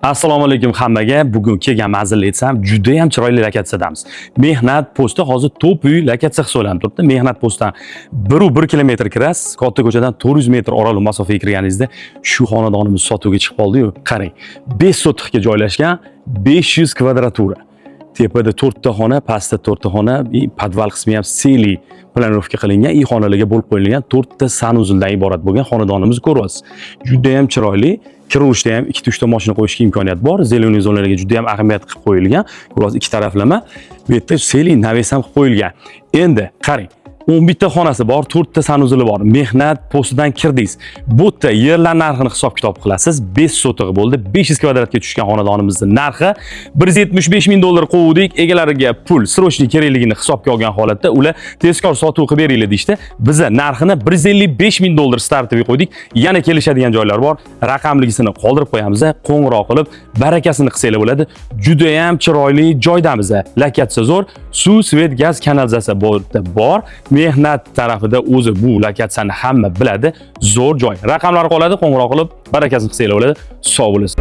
Assalomu alaykum hammaga. Bugun kelgan manzilni aytsam, juda ham chiroyli lokatsiyadamiz. Mehnat posti hozir top uy lokatsiya hisoblanib turibdi. Mehnat postdan 1 kilometr kirasiz, katta ko'chadan 400 metr oraliq masofaga kirganingizda shu xonadonimiz sotuvga chiqib qoldi-yu, qarang. 5 sotixga joylashgan, 500 kvadratura. Tepada 4 ta xona, pastda 4 ta xona, podval qismi ham seli planirovka qilingan, xonalarga bo'lib qo'yilgan 4 ta sanuzildan iborat bo'lgan xonadonimizni ko'ryapsiz. Juda ham chiroyli. Kirovishda ham 2-3 ta mashina qo'yishga imkoniyat bor. Zeleniy zonalarga juda ham ahamiyat qilib qo'yilgan. Ko'ryapsiz, ikki taraflama. Bu yerda seli naves ham qilib qo'yilgan. Endi qarang. 11 ta xonasi bor, 4 ta sanuzili bor. Mehnat postidan kirdingiz. Bu yerda yerlar narxini hisob-kitob qilasiz. 5 sotig'i bo'ldi. 500 kvadratga tushgan xonadonimizning narxi $175,000 qo'ydik. Egalariga pul srochniy kerakligini hisobga olgan holatda ular tezkor sotuv qilib beringlar deydi. Biz narxini $155,000 startiga qo'ydik. Yana kelishadigan joylar bor. Raqamligisini qoldirib qo'yamiz. Qo'ng'iroq qilib barakasini qilsanglar bo'ladi. Juda ham chiroyli joydamiz. Lokatsiya zo'r. Suv, svet, gaz, kanalizatsiya bor. Mehnat tarafida o'zi bu lokatsiyani hamma biladi. Zo'r joy. Raqamlar qoladi, qo'ng'iroq qilib barakasini qilsanglar bo'ladi. Sog' bo'lasiz.